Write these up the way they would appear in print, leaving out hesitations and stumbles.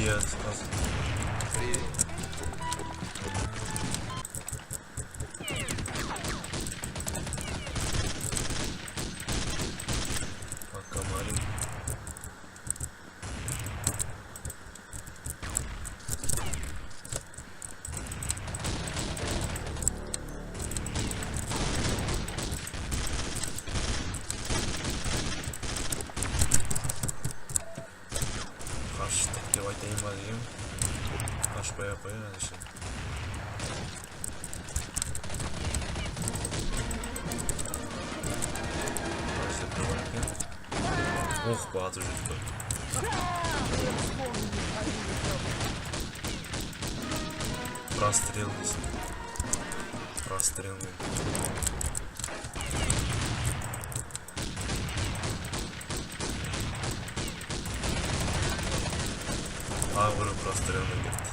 Привет. Привет. Пока, Марин. Қашты деп айтайын ба дегем. Қашпай ақ қояйын әнші. Ох, батып жүрдік қой. Прострел дейсің. Прострелмен. Агры прострелмен кетті.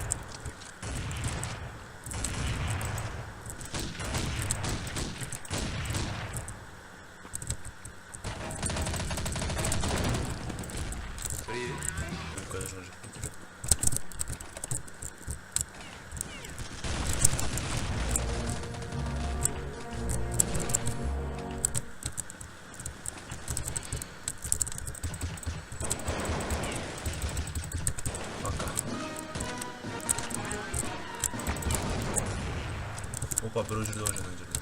Опа, бір жерде ойнаған жерде.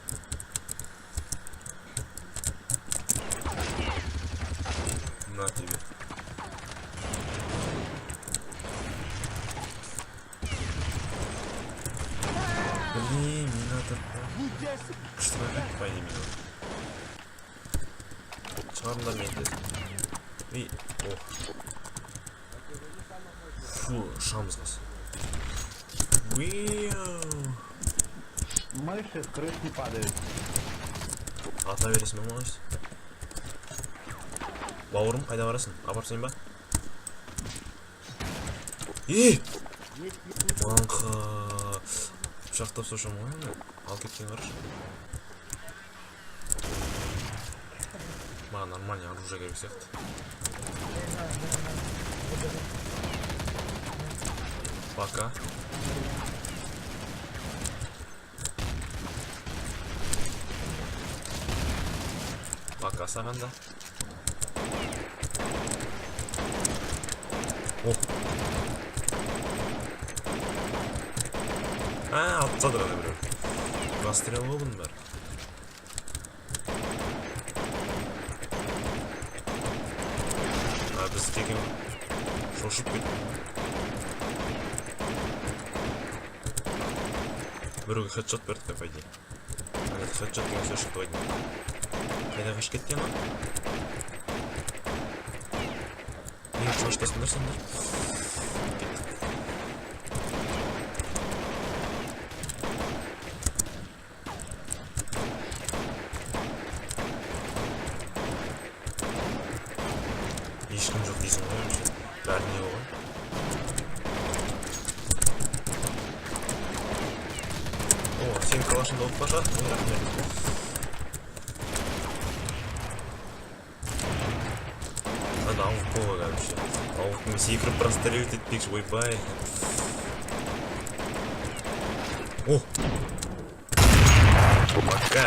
На тебе. Блин, не надо. Что это по имени? Чарла мендес. И, ох. Фу, шамсгас. Мыши с крыш не падают. Ата бересің бе мағаш? Бауырым, қайда барасың? Апарсың ба? Маңқа! Пышақтап сошам ғой әне? Ал кеткен қараш. Маған нормальный оружие керек сияқты. Пока. Пока саған да. Ох. Атса дұрады біреу. Бастрел болдың бәрі. Біз теген шошып кет. Біреуге хедшот берді деп айдей. Хедшот деген сөз шықты ойдың. Қайда қаш кеткен ма? Неге чуаштасыңдар сендер? Кеттік. Ешкім жоқ дейсің ғой өмше. Бәрі не болған? О, сен калашыңды алып қаша? Рахмет. Ауық қолы кәдімше. Ауықтың секіріп прострелить етпекші, ойбай. О! Пока!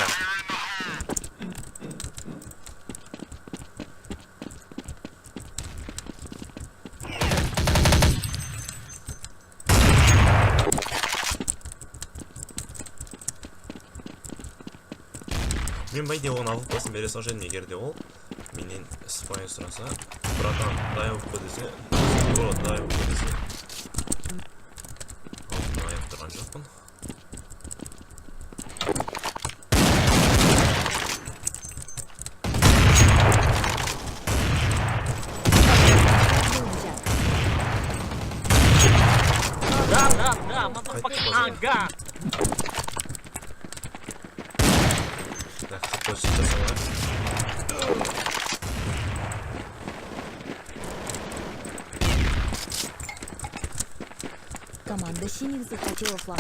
Мен байде оны алып басын бере салжайын, егер де ол менен спай сұраса, братан, дай ұқпы десе, бұрат, дай ұқпы десе. Алтын аяқ тұрған жоқпын. Ага! Так, хочется салат. Команда синих захватила флаг.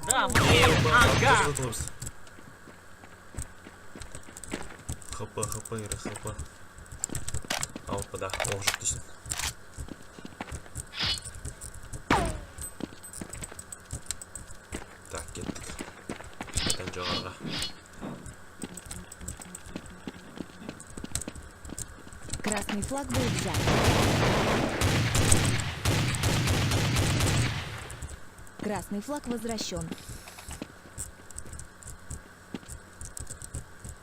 Да, мы. Ага. хп керек хп. Алпа, да, оқ жүк дейсің. Так, кеттік. Қайтан жоғарға. Красный флаг был взят. Красный флаг возвращен.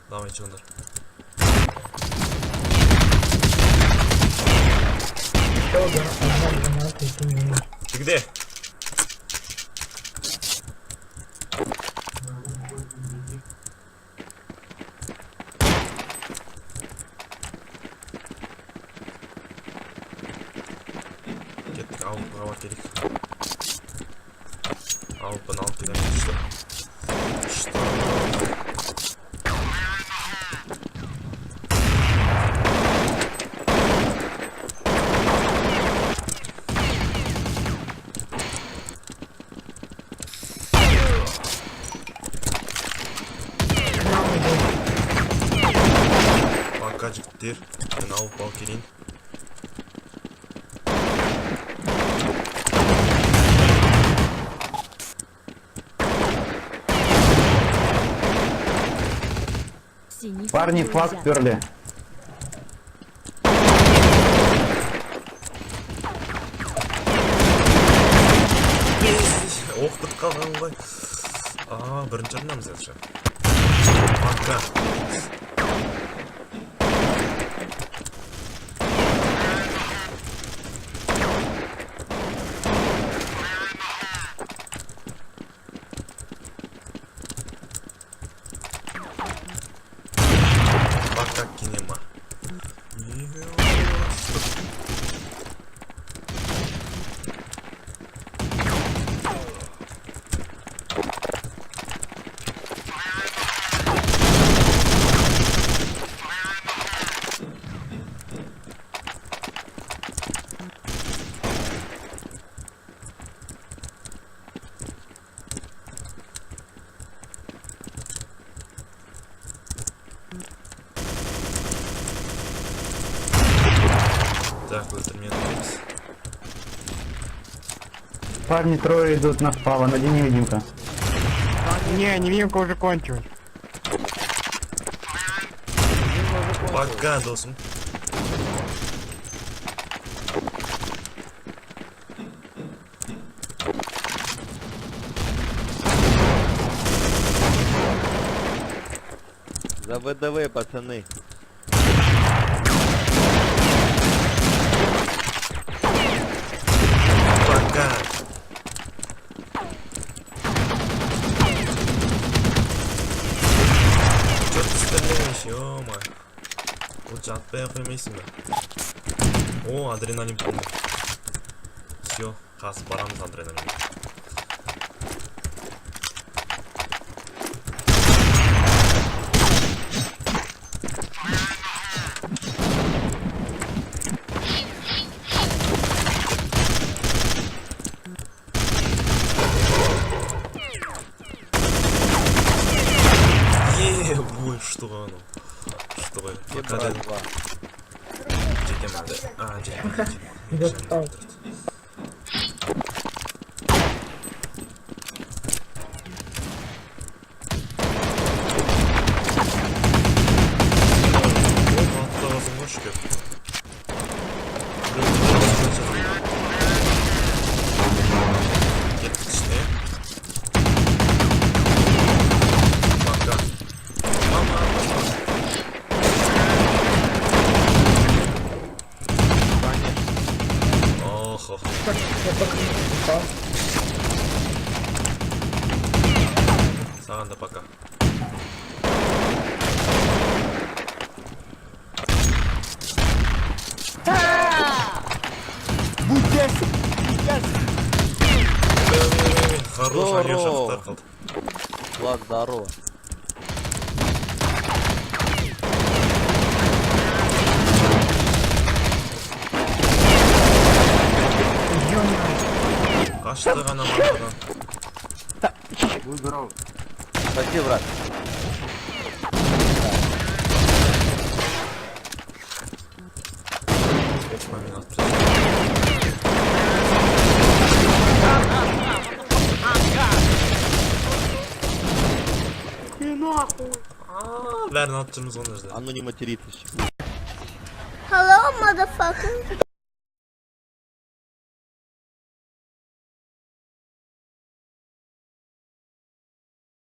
Давай, Чондр. Ты где? Кеттік, алып керек. Алып кидан что? Пока жігіттер, мен алып ал келейін. Синий Парни, был флаг взят. сперли. Оқ бітіп қалған ғой. Бірінші орнамыз еді. Пока. Пока кинема. Так, ультрамен. Парни трое идут на спавн, один невидимка. Не, невидимка уже кончилась. Пока, досым. За ВДВ, пацаны. Пока. Чё ты стреляешь, ё-мо? Лучше отпей қоймайсың ба? О, адреналин полный. Всё, қазір барамыз адреналин. Ой, что оно? Что это? Пока да. Ебать, два. Жетем әлі. Жетем. Аттағасың ғой шүкір. Кеттік ішіне. Пока. Мама. Ох. Саған да пока. Хорош, Алеша, Здорово. втаркал. Влад, здорово. Қашты ғана маңғадан. Будь здоров. Спасибо, брат. Маме нас прийшли. Ver ne yaptığımızı onu özledim. А ну не материтесь. Hello, motherfucker.